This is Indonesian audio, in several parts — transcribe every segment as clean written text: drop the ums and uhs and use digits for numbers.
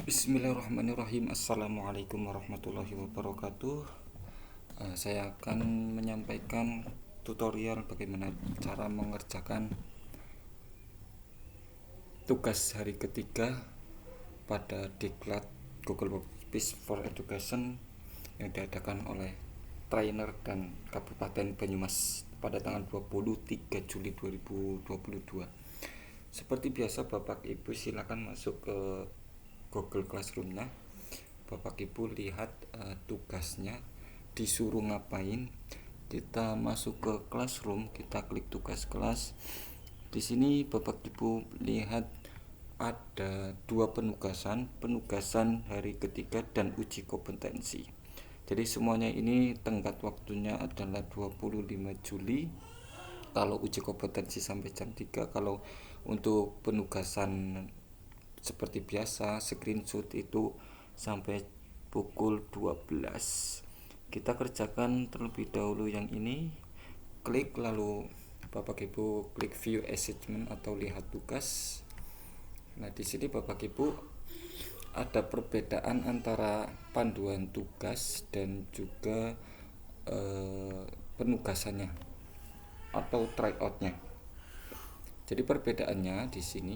Bismillahirrahmanirrahim. Assalamualaikum warahmatullahi wabarakatuh. Saya akan menyampaikan tutorial bagaimana cara mengerjakan tugas hari ketiga pada diklat Google Workspace for Education yang diadakan oleh trainer dan Kabupaten Banyumas pada tanggal 23 Juli 2022. Seperti biasa, Bapak Ibu silakan masuk ke Google Classroom-nya. Bapak Ibu lihat tugasnya disuruh ngapain. Kita masuk ke Classroom, kita klik tugas kelas. Di sini Bapak Ibu lihat ada dua penugasan hari ketiga dan uji kompetensi. Jadi semuanya ini tenggat waktunya adalah 25 Juli. Kalau uji kompetensi sampai jam 3, kalau untuk penugasan seperti biasa screenshot itu sampai pukul 12. Kita kerjakan terlebih dahulu yang ini. Klik, lalu Bapak Ibu klik view assignment atau lihat tugas. Nah, di sini Bapak Ibu ada perbedaan antara panduan tugas dan juga penugasannya atau tryout-nya. Jadi perbedaannya di sini,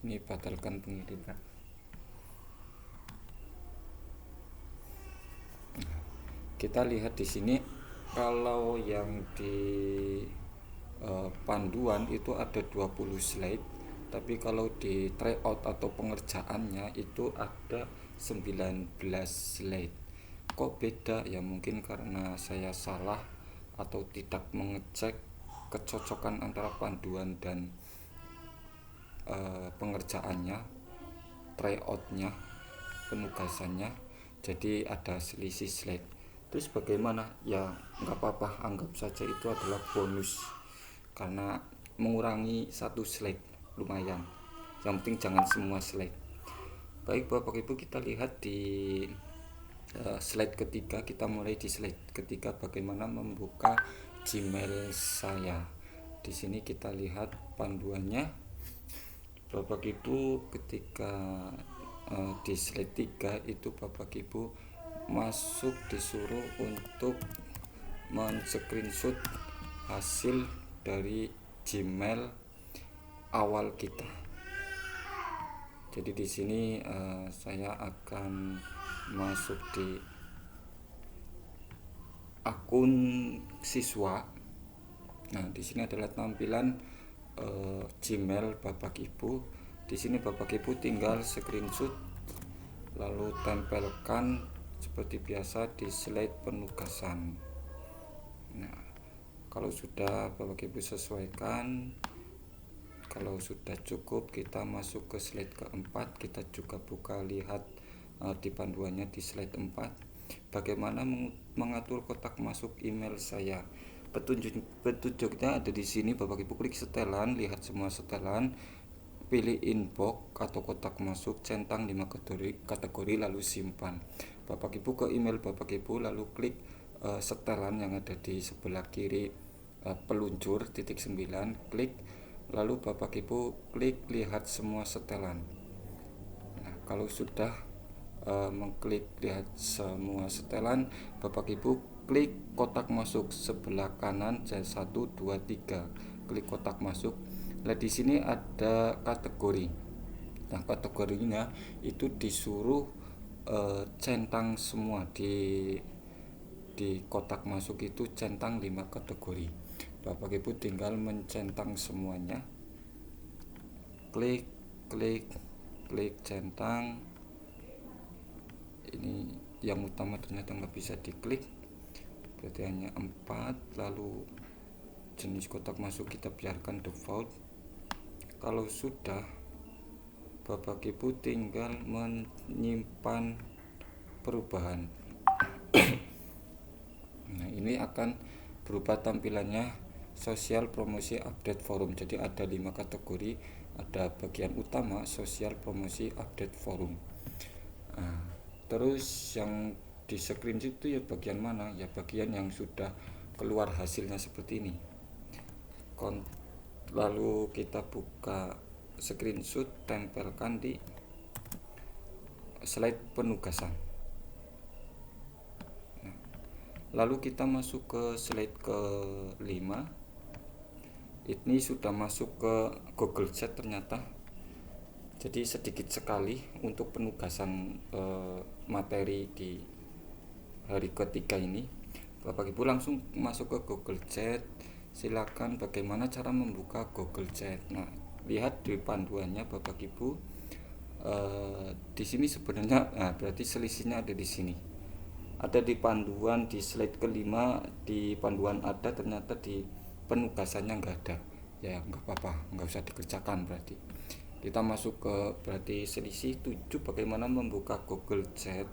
ini batalkan pengiriman. Kita lihat di sini, kalau yang di panduan itu ada 20 slide, tapi kalau di tryout atau pengerjaannya itu ada 19 slide. Kok beda? Ya mungkin karena saya salah atau tidak mengecek kecocokan antara panduan dan pengerjaannya, tryoutnya, penugasannya. Jadi ada selisih slide. Terus bagaimana? Ya nggak apa-apa, anggap saja itu adalah bonus karena mengurangi satu slide, lumayan. Yang penting jangan semua slide. Baik Bapak Ibu, kita lihat di slide ketiga. Kita mulai di slide ketiga bagaimana membuka Gmail saya. Di sini kita lihat panduannya. Bapak Ibu ketika di slide 3 itu Bapak Ibu masuk disuruh untuk men-screenshot hasil dari Gmail awal kita. Jadi di sini saya akan masuk di akun siswa. Nah, di sini adalah tampilan Gmail Bapak Ibu. Di sini Bapak Ibu tinggal screenshot lalu tempelkan seperti biasa di slide penugasan. Nah, kalau sudah Bapak Ibu sesuaikan, kalau sudah cukup, kita masuk ke slide keempat. Kita juga buka lihat di panduannya di slide 4 bagaimana mengatur kotak masuk email saya. Petunjuknya ada di sini. Bapak Ibu klik setelan, lihat semua setelan, pilih inbox atau kotak masuk, centang 5 kategori lalu simpan. Bapak Ibu ke email Bapak Ibu, lalu klik setelan yang ada di sebelah kiri peluncur titik 9, klik, lalu Bapak Ibu klik lihat semua setelan. Nah, kalau sudah mengklik lihat semua setelan, Bapak Ibu klik kotak masuk sebelah kanan 1, 2, 3, klik kotak masuk. Nah, di sini ada kategori. Nah, kategorinya itu disuruh centang semua di kotak masuk itu, centang 5 kategori. Bapak Ibu tinggal mencentang semuanya. Klik, klik, klik centang. Ini yang utama ternyata nggak bisa diklik, berarti hanya 4. Lalu jenis kotak masuk kita biarkan default. Kalau sudah, Bapak Ibu tinggal menyimpan perubahan. Nah, ini akan berubah tampilannya sosial, promosi, update, forum. Jadi ada 5 kategori, ada bagian utama, sosial, promosi, update, forum. Nah, terus yang di screenshot itu ya bagian mana? Ya bagian yang sudah keluar hasilnya seperti ini. Lalu kita buka screenshot, tempelkan di slide penugasan. Lalu kita masuk ke slide ke-5. Ini sudah masuk ke Google Chat ternyata. Jadi sedikit sekali untuk penugasan materi di hari ketiga ini. Bapak Ibu langsung masuk ke Google Chat. Silakan bagaimana cara membuka Google Chat. Nah, lihat di panduannya Bapak Ibu. Di sini sebenarnya, berarti selisihnya ada di sini. Ada di panduan di slide ke-5, di panduan ada, ternyata di penugasannya nggak ada. Ya nggak apa-apa, nggak usah dikerjakan berarti. Kita masuk ke berarti selisih 7, bagaimana membuka Google Chat.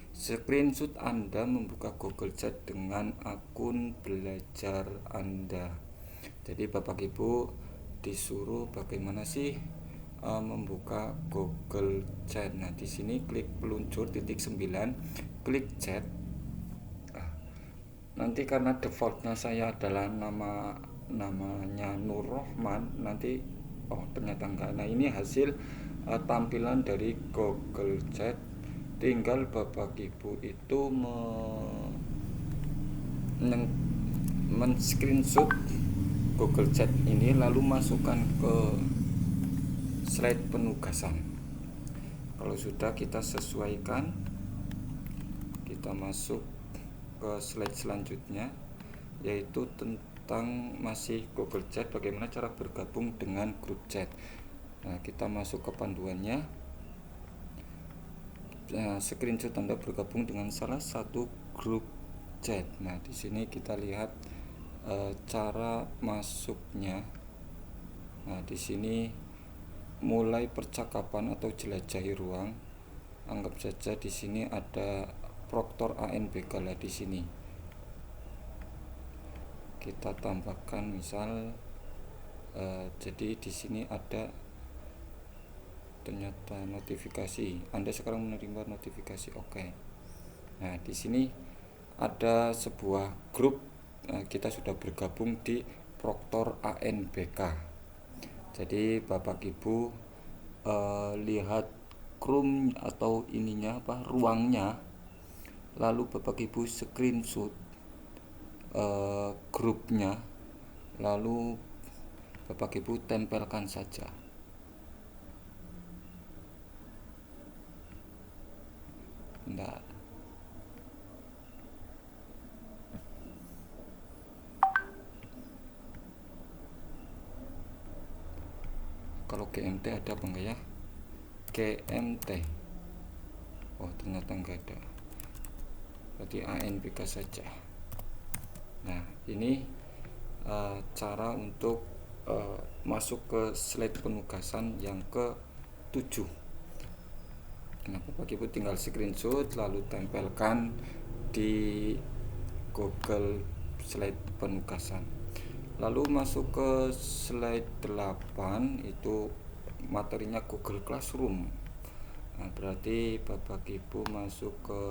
Screenshot Anda membuka Google Chat dengan akun belajar Anda. Jadi Bapak Ibu disuruh bagaimana sih membuka Google Chat. Nah, di sini klik peluncur titik 9, klik chat. Nanti karena defaultnya saya adalah namanya Nur Rohman, nanti ternyata enggak. Nah, ini hasil tampilan dari Google Chat. Tinggal Bapak Ibu itu men-screenshot Google Chat ini, lalu masukkan ke slide penugasan. Kalau sudah, kita sesuaikan, kita masuk ke slide selanjutnya, yaitu tentang masih Google Chat, bagaimana cara bergabung dengan grup chat. Nah, kita masuk ke panduannya. Screenshot Anda bergabung dengan salah satu grup chat. Nah, di sini kita lihat cara masuknya. Nah, di sini mulai percakapan atau jelajahi ruang. Anggap saja di sini ada Proktor ANBK lah di sini. Kita tambahkan misal, jadi di sini ada ternyata notifikasi. Anda sekarang menerima notifikasi, oke. Nah, di sini ada sebuah grup, kita sudah bergabung di Proktor ANBK. Jadi Bapak Ibu lihat Chrome atau ruangnya, lalu Bapak Ibu screenshot grupnya, lalu Bapak Ibu tempelkan saja. Bentar. Kalau GMT ada apa enggak ya? GMT, ternyata enggak ada, berarti ANBK saja. Nah, ini cara untuk masuk ke slide penugasan yang ke-7. Nah, Bapak Ibu tinggal screenshot lalu tempelkan di Google slide penugasan. Lalu masuk ke slide 8, itu materinya Google Classroom. Nah, berarti Bapak Ibu masuk ke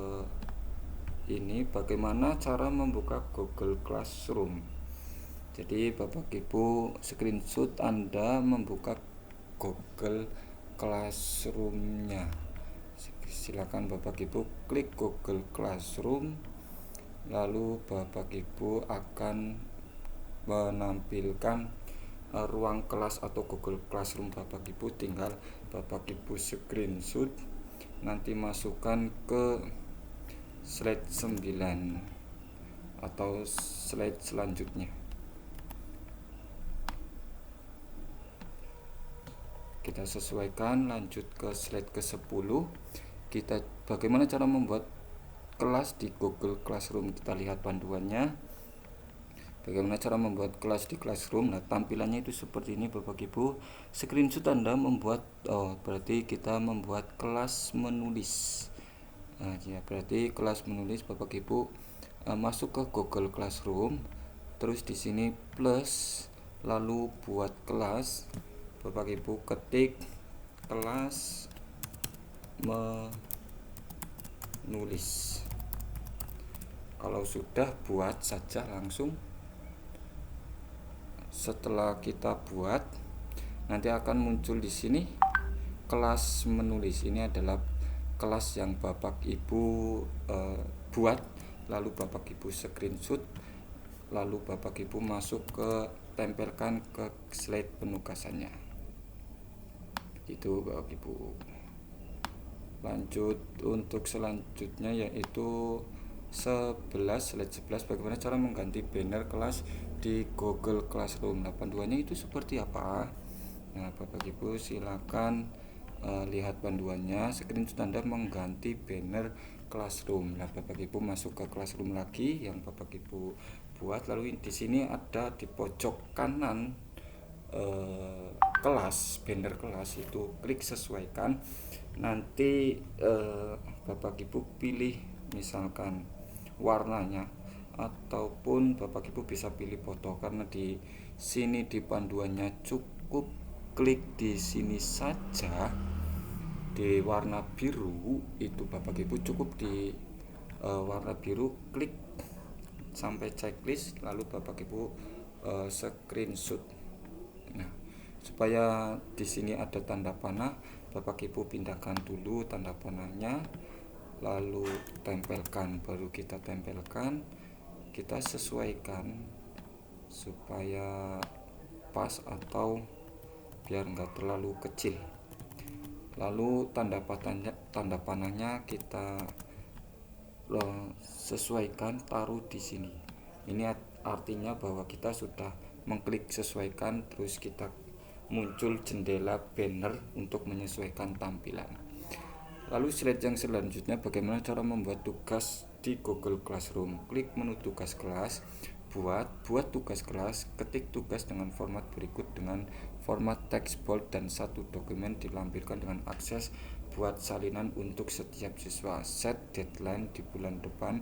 ini, bagaimana cara membuka Google Classroom. Jadi Bapak Ibu screenshot Anda membuka Google Classroom-nya. Silakan Bapak Ibu klik Google Classroom, lalu Bapak Ibu akan menampilkan ruang kelas atau Google Classroom Bapak Ibu. Tinggal Bapak Ibu screenshot, nanti masukkan ke slide 9 atau slide selanjutnya. Kita sesuaikan, lanjut ke slide ke-10. Kita bagaimana cara membuat kelas di Google Classroom. Kita lihat panduannya, bagaimana cara membuat kelas di Classroom. Nah, tampilannya itu seperti ini Bapak Ibu. Screenshot Anda membuat, berarti kita membuat kelas menulis. Nah, ya, berarti kelas menulis Bapak Ibu masuk ke Google Classroom, terus di sini plus, lalu buat kelas. Bapak Ibu ketik kelas menulis. Kalau sudah, buat saja langsung. Setelah kita buat, nanti akan muncul di sini kelas menulis. Ini adalah kelas yang Bapak Ibu buat, lalu Bapak Ibu screenshot, lalu Bapak Ibu masuk ke tempelkan ke slide penugasannya. Itu Bapak Ibu. Lanjut untuk selanjutnya yaitu slide 11, bagaimana cara mengganti banner kelas di Google Classroom. Nah, panduannya itu seperti apa? Nah, Bapak Ibu silakan lihat panduannya, screenshot Anda mengganti banner Classroom. Nah, Bapak Ibu masuk ke Classroom lagi yang Bapak Ibu buat, lalu di sini ada di pojok kanan kelas, banner kelas itu klik sesuaikan. Nanti Bapak Ibu pilih misalkan warnanya, ataupun Bapak Ibu bisa pilih foto, karena di sini di panduannya cukup klik di sini saja di warna biru. Itu Bapak Ibu cukup di warna biru klik sampai checklist, lalu Bapak Ibu screenshot. Nah, supaya di sini ada tanda panah, Bapak Ibu pindahkan dulu tanda panahnya, lalu tempelkan, baru kita tempelkan, kita sesuaikan supaya pas atau biar enggak terlalu kecil. Lalu tanda panahnya kita sesuaikan, taruh di sini. Ini artinya bahwa kita sudah mengklik sesuaikan, terus kita muncul jendela banner untuk menyesuaikan tampilan. Lalu slide yang selanjutnya, bagaimana cara membuat tugas di Google Classroom. Klik menu tugas kelas, buat tugas kelas, ketik tugas dengan format berikut dengan format teks bold dan satu dokumen dilampirkan dengan akses buat salinan untuk setiap siswa, set deadline di bulan depan,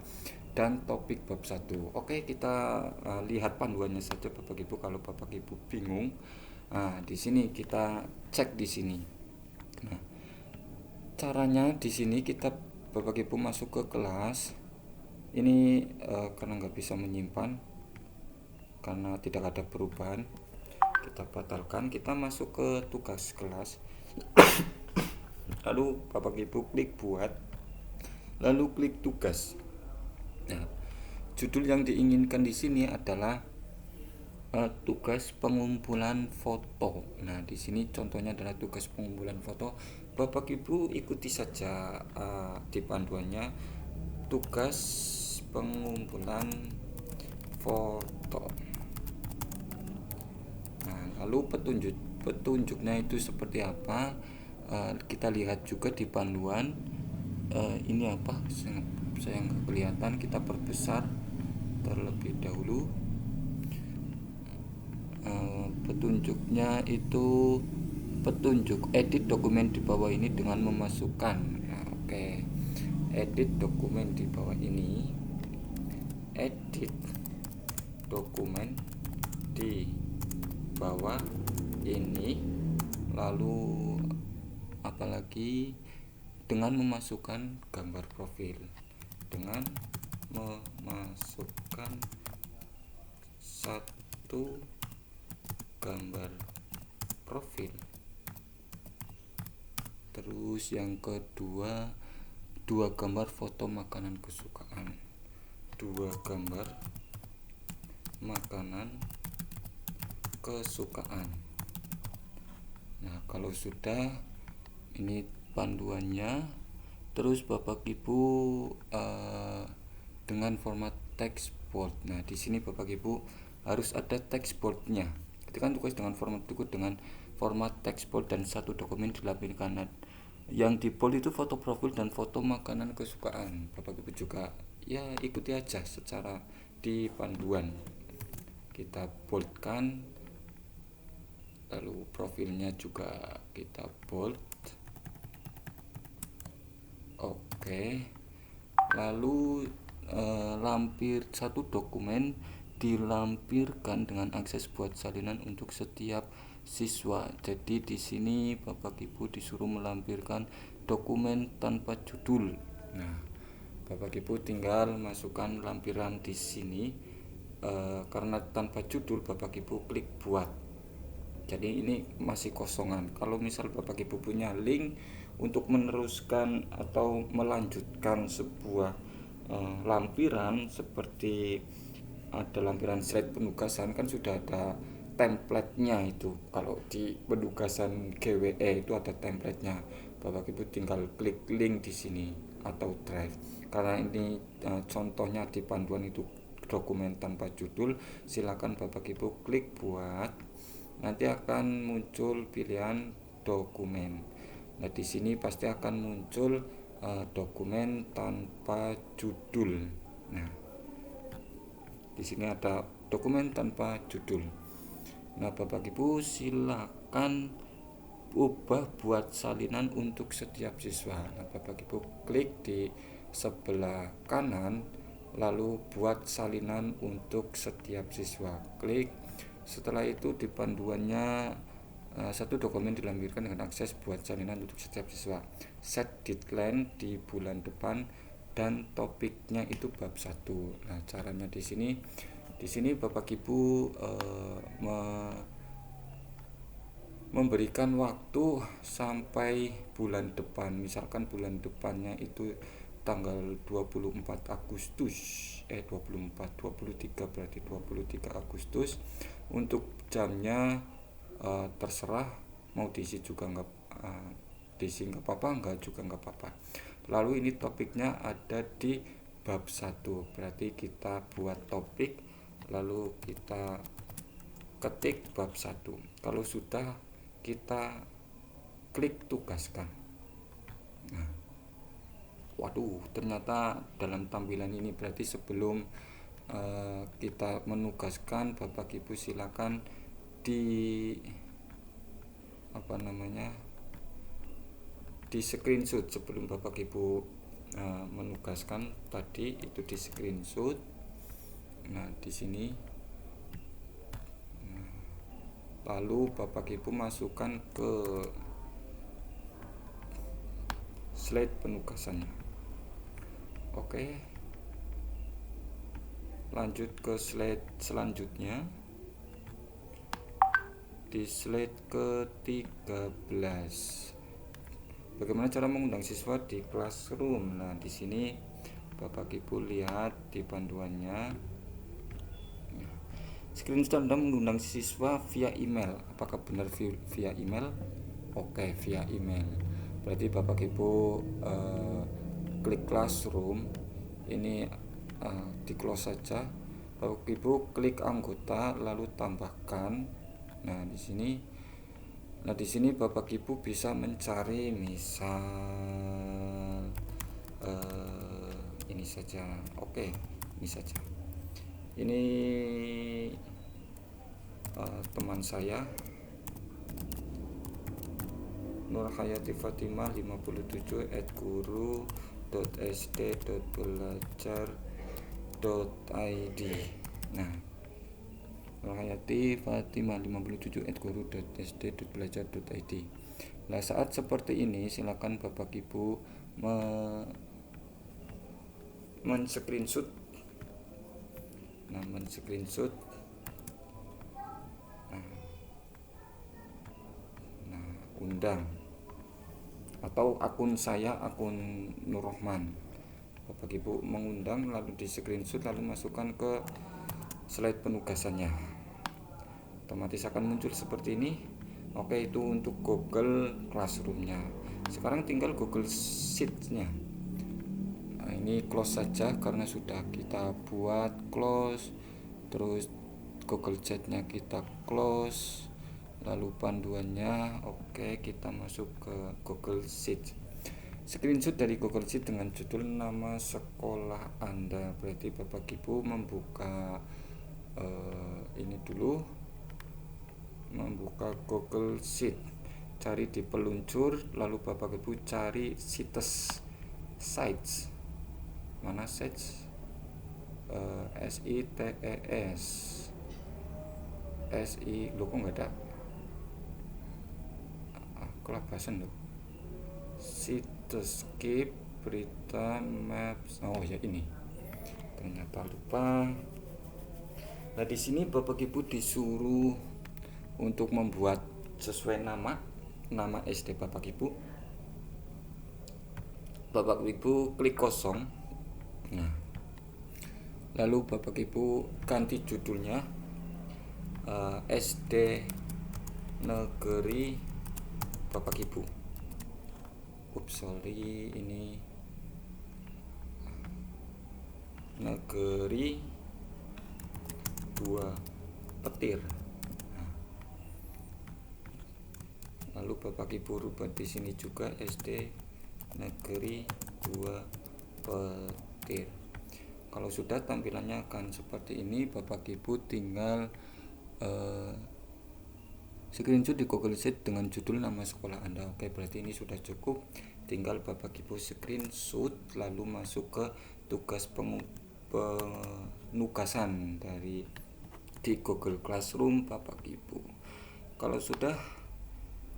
dan topik bab 1. Oke, kita lihat panduannya saja Bapak Ibu kalau Bapak Ibu bingung. Nah, di sini kita cek di sini. Nah, caranya di sini kita Bapak Ibu masuk ke kelas. Ini karena nggak bisa menyimpan, karena tidak ada perubahan, kita batalkan. Kita masuk ke tugas kelas. Lalu Bapak Ibu klik buat, lalu klik tugas. Nah, judul yang diinginkan di sini adalah tugas pengumpulan foto. Nah, di sini contohnya adalah tugas pengumpulan foto. Bapak Ibu ikuti saja di panduannya, tugas pengumpulan foto. Nah, lalu petunjuknya itu seperti apa? Kita lihat juga di panduan. Ini apa? Saya nggak kelihatan. Kita perbesar terlebih dahulu. Petunjuknya itu petunjuk edit dokumen di bawah ini dengan memasukkan. Nah, oke. Edit dokumen di bawah ini. Edit dokumen di bawah ini, lalu apalagi dengan memasukkan gambar profil, dengan memasukkan satu gambar profil. Terus yang kedua, 2 gambar foto makanan kesukaan, 2 gambar makanan kesukaan. Nah, kalau sudah, ini panduannya. Terus Bapak Ibu dengan format text bold. Nah, di sini Bapak Ibu harus ada text boldnya. Ketika tugas dengan format berikut dengan format text bold dan satu dokumen dilampirkan. Yang di bold itu foto profil dan foto makanan kesukaan. Bapak Ibu juga ya ikuti aja secara di panduan. Kita boldkan, lalu profilnya juga kita bold. Oke. Lalu lampir satu dokumen dilampirkan dengan akses buat salinan untuk setiap siswa. Jadi di sini Bapak Ibu disuruh melampirkan dokumen tanpa judul. Nah, Bapak Ibu tinggal masukkan lampiran di sini. Karena tanpa judul, Bapak Ibu klik buat. Jadi ini masih kosongan. Kalau misal Bapak Ibu punya link untuk meneruskan atau melanjutkan sebuah lampiran, seperti ada lampiran slide penugasan kan sudah ada template-nya. Itu kalau di penugasan GWE itu ada template-nya, Bapak Ibu tinggal klik link di sini atau drive. Karena ini contohnya di panduan itu dokumen tanpa judul, silakan Bapak Ibu klik buat, nanti akan muncul pilihan dokumen. Nah, di sini pasti akan muncul dokumen tanpa judul. Nah, di sini ada dokumen tanpa judul. Nah, Bapak Ibu silakan ubah buat salinan untuk setiap siswa. Nah, Bapak Ibu klik di sebelah kanan, lalu buat salinan untuk setiap siswa. Klik. Setelah itu di panduannya satu dokumen dilampirkan dengan akses buat salinan untuk setiap siswa. Set deadline di bulan depan dan topiknya itu bab 1. Nah, caranya di sini Bapak Ibu memberikan waktu sampai bulan depan. Misalkan bulan depannya itu tanggal 24 Agustus 23 berarti 23 Agustus. Untuk jamnya terserah, mau diisi juga nggak apa-apa, enggak juga nggak apa-apa. Lalu ini topiknya ada di bab 1, berarti kita buat topik lalu kita ketik bab 1. Kalau sudah, kita klik tugaskan. Nah, waduh, ternyata dalam tampilan ini berarti sebelum kita menugaskan, Bapak Ibu silakan di di screenshot sebelum Bapak Ibu menugaskan tadi, itu di screenshot. Nah, di sini lalu Bapak Ibu masukkan ke slide penugasannya. Oke, lanjut ke slide selanjutnya. Di slide ke-13, bagaimana cara mengundang siswa di classroom. Nah, di sini Bapak Ibu lihat di panduannya, screenshot Anda mengundang siswa via email. Apakah benar via email? Oke, via email. Berarti Bapak Ibu klik classroom, ini di close saja. Bapak Ibu klik anggota lalu tambahkan. Nah, di sini Bapak Ibu bisa mencari, misal ini saja. Oke, ini saja. Ini teman saya Nurhayati Fatimah 57 @guru.sd.belajar.id. Nah, Nurhayati Fatimah 57 @guru.sd.belajar.id. Nah, saat seperti ini silakan Bapak Ibu men-screenshot. Nah, men-screenshot. Nah, undang atau akun saya, akun Nurrohman. Bapak Ibu mengundang lalu di screenshot lalu masukkan ke slide penugasannya. Otomatis akan muncul seperti ini. Oke, itu untuk Google Classroom-nya. Sekarang tinggal Google Sheets-nya. Nah, ini close saja karena sudah kita buat close. Terus Google Chat-nya kita close. Lalu panduannya oke, kita masuk ke Google Sheets. Screenshot dari Google Sheets dengan judul nama sekolah Anda. Berarti Bapak Ibu membuka ini dulu, membuka Google Sheet, cari di peluncur, lalu Bapak Ibu cari sites. Mana sites? SITES SI, lo kok nggak ada? Kelabasan loh. Cityscape, berita, maps. Oh ya, ini ternyata lupa. Nah, di sini Bapak Ibu disuruh untuk membuat sesuai nama SD Bapak Ibu. Bapak Ibu klik kosong. Nah, lalu Bapak Ibu ganti judulnya SD Negeri Bapak Ibu. Sorry, ini Negeri 2 Petir. Nah, lalu Bapak Ibu rubah di sini juga SD Negeri 2 Petir. Kalau sudah, tampilannya akan seperti ini. Bapak Ibu tinggal screenshot di Google Sheet dengan judul nama sekolah Anda. Oke, berarti ini sudah cukup. Tinggal Bapak Ibu screenshot lalu masuk ke tugas penugasan di Google Classroom Bapak Ibu. Kalau sudah,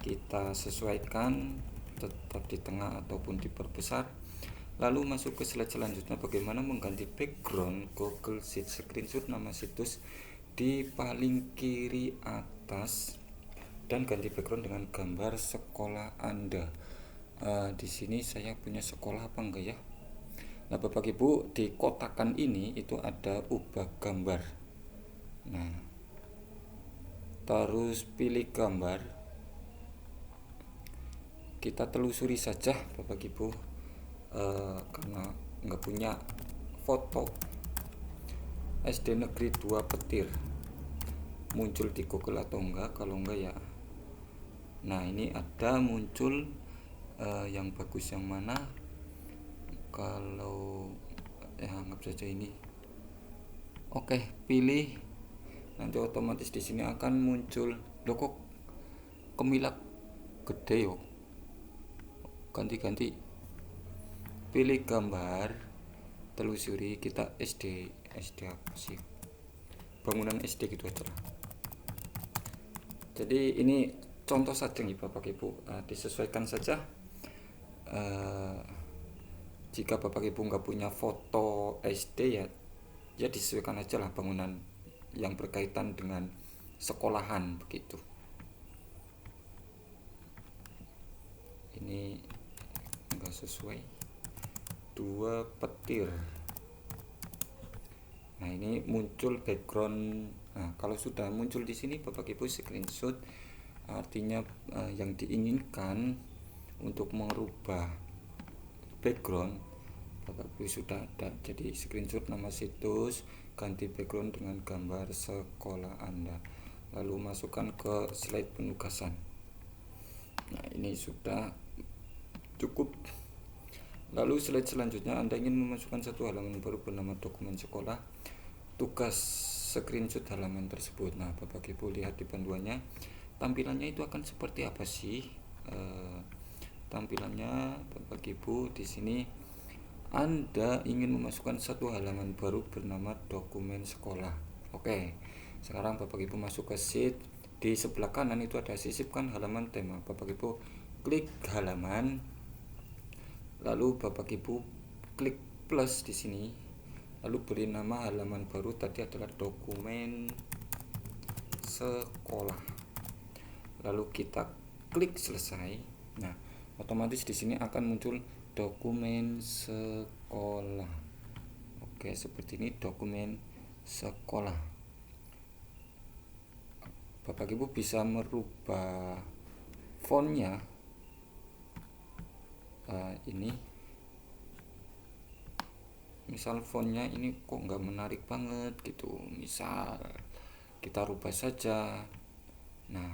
kita sesuaikan tetap di tengah ataupun diperbesar. Lalu masuk ke slide selanjutnya, bagaimana mengganti background Google Sheet. Screenshot nama situs di paling kiri atas dan ganti background dengan gambar sekolah Anda. Di sini saya punya sekolah apa enggak ya? Nah, Bapak Ibu, di kotakan ini itu ada ubah gambar. Nah, terus pilih gambar. Kita telusuri saja Bapak Ibu, karena nggak punya foto SD Negeri 2 Petir muncul di Google atau enggak. Kalau enggak ya, nah ini ada muncul. Yang bagus yang mana? Kalau ya anggap saja ini. Oke, pilih. Nanti otomatis di sini akan muncul. Loh, kok kemilak gede yo. Ganti-ganti. Pilih gambar, telusuri, kita SD apa sih? Bangunan SD gitu aja. Jadi ini contoh saja nih Bapak Ibu, disesuaikan saja. Jika Bapak Ibu nggak punya foto SD ya disesuaikan aja lah bangunan yang berkaitan dengan sekolahan begitu. Ini nggak sesuai. 2 Petir. Nah, ini muncul background. Nah, kalau sudah muncul di sini Bapak Ibu screenshot, artinya yang diinginkan untuk merubah background Bapak Ibu sudah ada. Jadi screenshot nama situs, ganti background dengan gambar sekolah Anda, lalu masukkan ke slide penugasan. Nah, ini sudah cukup. Lalu slide selanjutnya, Anda ingin memasukkan satu halaman baru bernama dokumen sekolah. Tugas screenshot halaman tersebut. Nah, Bapak Ibu lihat di panduannya, tampilannya itu akan seperti apa sih? Tampilannya Bapak Ibu di sini, Anda ingin memasukkan satu halaman baru bernama dokumen sekolah. Oke, sekarang Bapak Ibu masuk ke sheet. Di sebelah kanan itu ada sisipkan halaman tema. Bapak Ibu klik halaman, lalu Bapak Ibu klik plus di sini, lalu beri nama halaman baru tadi adalah dokumen sekolah. Lalu kita klik selesai. Nah, otomatis di sini akan muncul dokumen sekolah. Oke, seperti ini dokumen sekolah. Bapak Ibu bisa merubah fontnya. Ini misal fontnya ini kok nggak menarik banget gitu, misal kita rubah saja. Nah,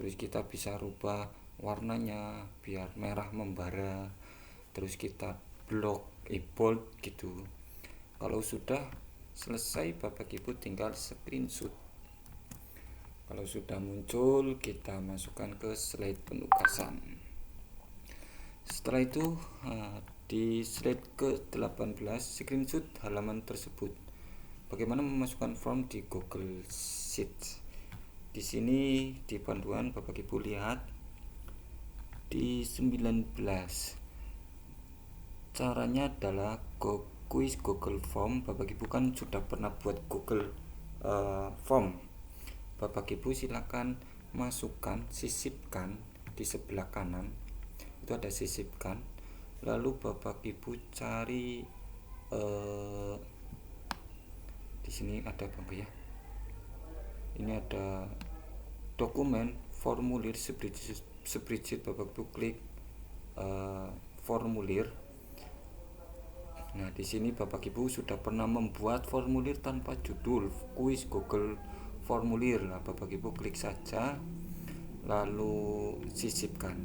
terus kita bisa rubah warnanya biar merah membara, terus kita bold gitu. Kalau sudah selesai Bapak Ibu tinggal screenshot. Kalau sudah muncul, kita masukkan ke slide penugasan. Setelah itu di slide ke-18 screenshot halaman tersebut. Bagaimana memasukkan form di Google Sheets. Di sini di panduan Bapak Ibu lihat di 19. Caranya adalah quiz Google Form. Bapak Ibu kan sudah pernah buat Google Form. Bapak Ibu silakan masukkan, sisipkan di sebelah kanan. Itu ada sisipkan. lalu Bapak Ibu cari di sini ada apa ya, ini ada dokumen formulir spreadsheet. Bapak Ibu klik formulir. Nah, di sini Bapak Ibu sudah pernah membuat formulir tanpa judul kuis Google formulir. Nah, Bapak Ibu klik saja lalu sisipkan.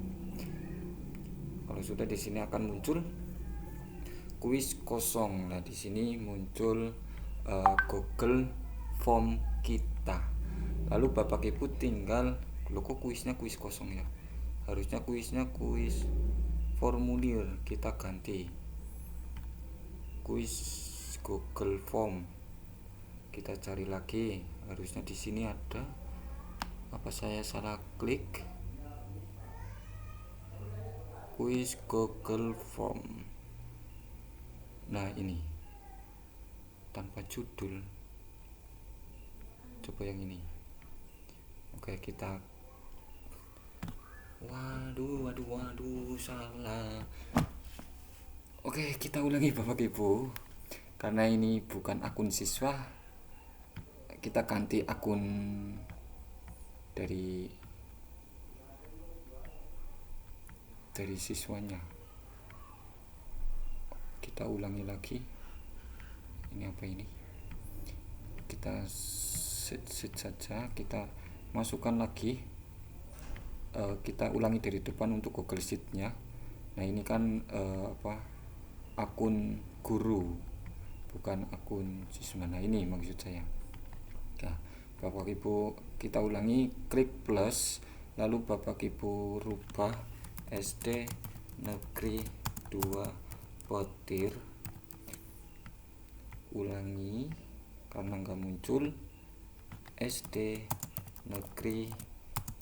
Kalau sudah, di sini akan muncul kuis kosong. Nah, di sini muncul Google Form kita. Lalu Bapak Ibu tinggal, loh kok kuisnya kuis kosong ya? Harusnya kuisnya kuis formulir, kita ganti kuis Google Form. Kita cari lagi, harusnya di sini ada. Apa saya salah klik? Kuis Google Form. Nah, ini tanpa judul. Coba yang ini. Oke, kita waduh, salah. Oke, kita ulangi Bapak Ibu. Karena ini bukan akun siswa, kita ganti akun dari siswanya. Kita ulangi lagi. Ini apa ini? Kita set saja, kita masukkan lagi. Kita ulangi dari depan untuk Google Sheet-nya. Nah, ini kan akun guru, bukan akun siswa. Nah, ini maksud saya. Nah, Bapak Ibu, kita ulangi, klik plus, lalu Bapak Ibu rubah SD Negeri 2 Petir. Ulangi karena nggak muncul. SD Negeri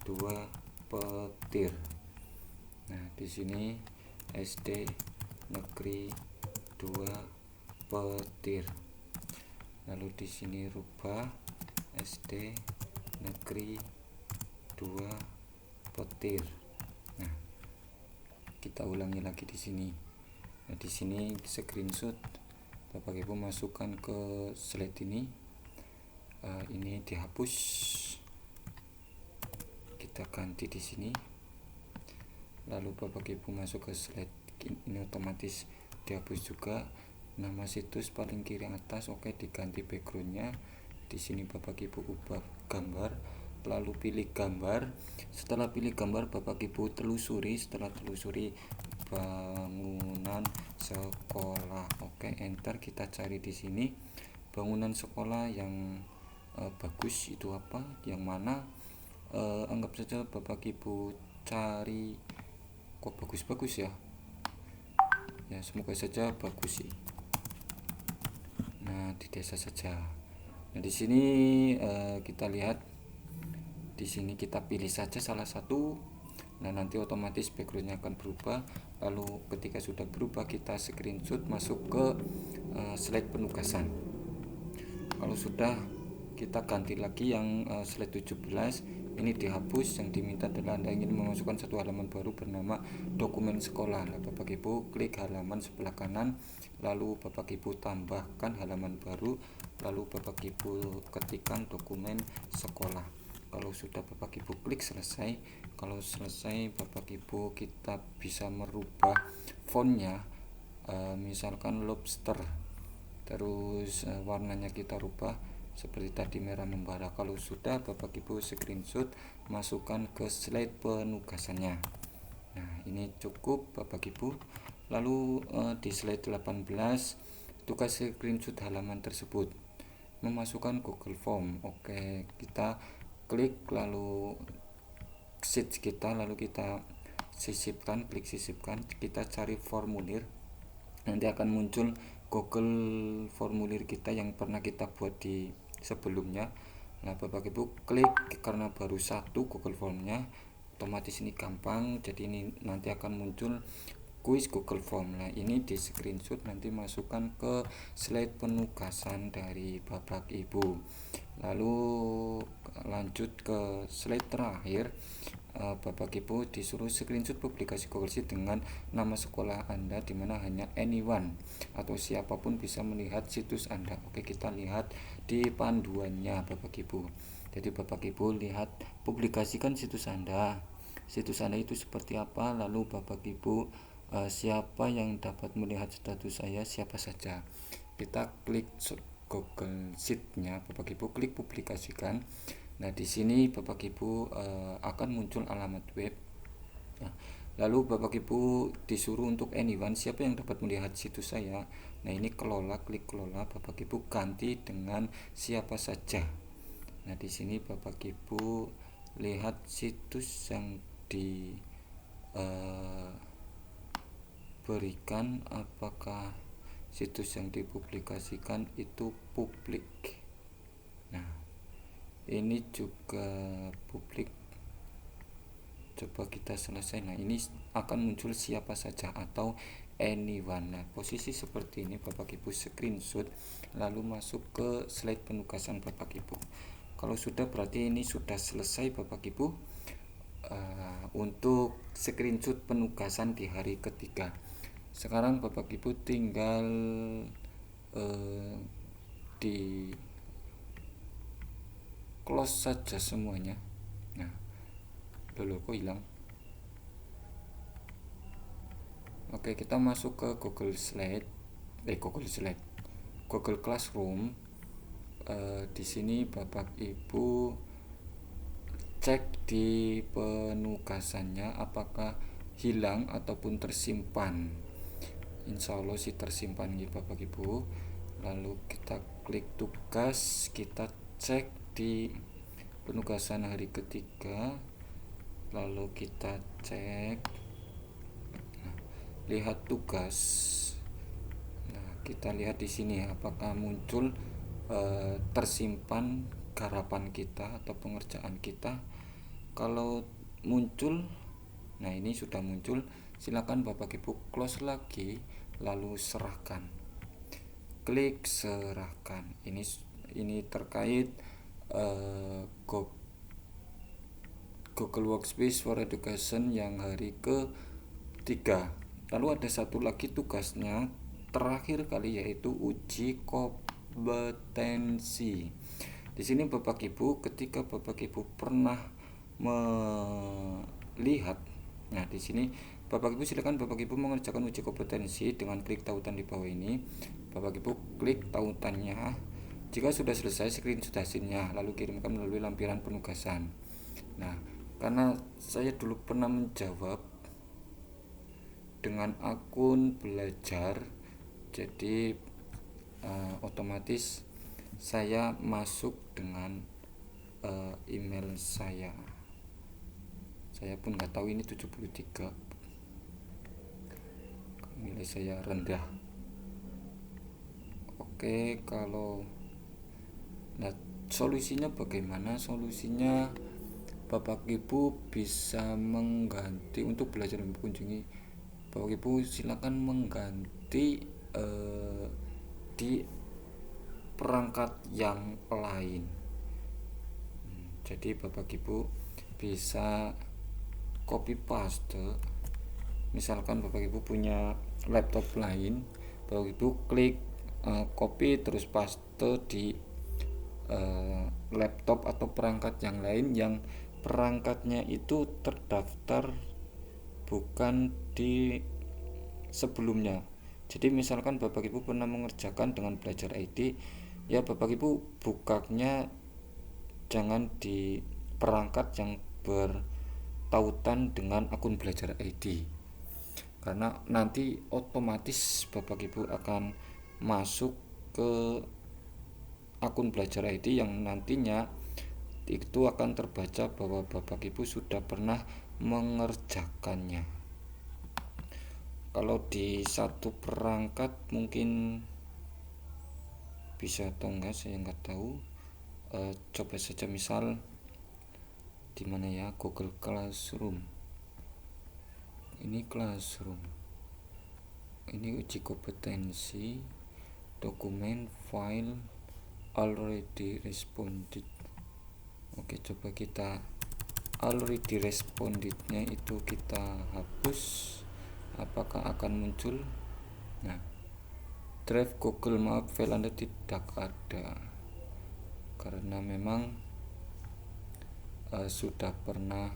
2 Petir. Nah, di sini SD Negeri 2 Petir. Lalu di sini rubah SD Negeri 2 Petir. Nah, kita ulangi lagi di sini. Nah, di sini screenshot Bapak Ibu masukkan ke slide ini. Ini dihapus. Kita ganti di sini. Lalu Bapak Ibu masuk ke slide ini, otomatis dihapus juga. Nama situs paling kiri atas, oke, diganti backgroundnya. Di sini Bapak Ibu ubah gambar, lalu pilih gambar. Setelah pilih gambar, Bapak Ibu telusuri. Setelah telusuri bangunan sekolah, oke, enter. Kita cari di sini bangunan sekolah yang bagus itu apa, yang mana. Anggap saja Bapak Ibu cari, kok bagus-bagus ya, semoga saja bagus sih. Nah, di desa saja. Nah, di sini kita lihat, di sini kita pilih saja salah satu. Nah, nanti otomatis backgroundnya akan berubah. Lalu ketika sudah berubah, kita screenshot masuk ke slide penugasan. Kalau sudah, kita ganti lagi yang slide 17. Ini dihapus. Yang diminta adalah Anda ingin memasukkan satu halaman baru bernama dokumen sekolah. Nah, Bapak Ibu klik halaman sebelah kanan, lalu Bapak Ibu tambahkan halaman baru, lalu Bapak Ibu ketikkan dokumen sekolah. Kalau sudah, Bapak Ibu klik selesai. Kalau selesai, Bapak Ibu kita bisa merubah fontnya, misalkan lobster, terus warnanya kita rubah seperti tadi, merah membara. Kalau sudah, Bapak Ibu screenshot, masukkan ke slide penugasannya. Nah, ini cukup Bapak Ibu. Lalu di slide 18, tugas screenshot halaman tersebut, memasukkan Google Form. Oke, kita klik lalu sheet kita, lalu kita sisipkan, klik sisipkan. Kita cari formulir, nanti akan muncul Google formulir kita yang pernah kita buat di sebelumnya. Nah, Bapak Ibu klik, karena baru satu Google Formnya, otomatis ini gampang. Jadi ini nanti akan muncul kuis Google Form. Nah, ini di screenshot, nanti masukkan ke slide penugasan dari Bapak Ibu. Lalu lanjut ke slide terakhir, Bapak Ibu disuruh screenshot publikasi Google Sheet dengan nama sekolah Anda, dimana hanya anyone atau siapapun bisa melihat situs Anda. Oke, kita lihat di panduannya Bapak Ibu. Jadi Bapak Ibu lihat, publikasikan situs Anda. Situs Anda itu seperti apa, lalu Bapak Ibu, siapa yang dapat melihat status saya, siapa saja. Kita klik Google Sheet-nya, Bapak Ibu klik publikasikan. Nah, di sini Bapak Ibu akan muncul alamat web. Nah, lalu Bapak Ibu disuruh untuk anyone, siapa yang dapat melihat situs saya. Nah, ini kelola, klik kelola, Bapak Ibu ganti dengan siapa saja. Nah, di sini Bapak Ibu lihat situs yang diberikan, apakah situs yang dipublikasikan itu publik. Nah, ini juga publik. Coba kita selesai. Nah, ini akan muncul siapa saja atau anyone. Nah, posisi seperti ini Bapak Ibu screenshot, lalu masuk ke slide penugasan Bapak Ibu. Kalau sudah, berarti ini sudah selesai Bapak Ibu untuk screenshot penugasan di hari ketiga. Sekarang Bapak Ibu tinggal di close saja semuanya. Nah, dulu kok hilang. Oke, kita masuk ke Google Classroom. Di sini Bapak Ibu cek di penugasannya apakah hilang ataupun tersimpan. Insya Allah sih tersimpan ya Bapak Ibu. Lalu kita klik tugas, kita cek di penugasan hari ketiga, lalu kita cek, lihat tugas. Nah, kita lihat di sini apakah muncul tersimpan garapan kita atau pengerjaan kita. Kalau muncul, nah ini sudah muncul, silakan Bapak Ibu close lagi, lalu serahkan. Klik serahkan. Ini terkait Google Workspace for Education yang hari ke-3. Lalu ada satu lagi tugasnya terakhir kali, yaitu uji kompetensi. Di sini Bapak Ibu, ketika Bapak Ibu pernah melihat, nah di sini Bapak Ibu silakan Bapak Ibu mengerjakan uji kompetensi dengan klik tautan di bawah ini. Bapak Ibu klik tautannya. Jika sudah selesai, screenshot hasilnya lalu kirimkan melalui lampiran penugasan. Nah, karena saya dulu pernah menjawab dengan akun belajar, jadi otomatis saya masuk dengan email saya pun nggak tahu ini 73, nilai saya rendah. Oke, kalau nah solusinya bagaimana? Solusinya Bapak Ibu bisa mengganti, untuk belajar dan mengunjungi, Bapak Ibu silakan mengganti di perangkat yang lain. Jadi Bapak Ibu bisa copy paste. Misalkan Bapak Ibu punya laptop lain, Bapak Ibu klik copy terus paste di laptop atau perangkat yang lain yang perangkatnya itu terdaftar bukan di sebelumnya. Jadi misalkan Bapak Ibu pernah mengerjakan dengan Belajar ID, ya Bapak Ibu bukanya jangan di perangkat yang bertautan dengan akun Belajar ID, karena nanti otomatis Bapak Ibu akan masuk ke akun Belajar ID yang nantinya itu akan terbaca bahwa Bapak Ibu sudah pernah mengerjakannya. Kalau di satu perangkat mungkin bisa atau enggak, saya nggak tahu. Coba saja misal di mana ya, Google Classroom. Ini Classroom. Ini uji kompetensi, dokumen, file, already responded. Oke, coba kita already responded-nya itu kita hapus. Apakah akan muncul? Nah, drive Google Map file Anda tidak ada karena memang sudah pernah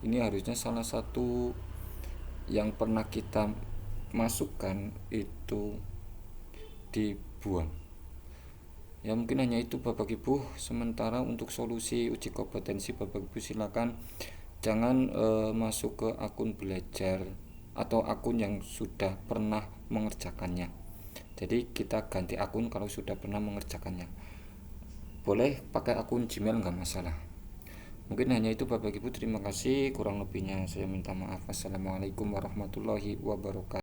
ini harusnya salah satu yang pernah kita masukkan itu dibuang. Ya mungkin hanya itu Bapak Ibu. Sementara untuk solusi uji kompetensi Bapak Ibu silakan jangan masuk ke akun belajar atau akun yang sudah pernah mengerjakannya. Jadi kita ganti akun kalau sudah pernah mengerjakannya. Boleh pakai akun Gmail nggak masalah. Mungkin hanya itu Bapak Ibu, terima kasih. Kurang lebihnya saya minta maaf. Wassalamualaikum warahmatullahi wabarakatuh.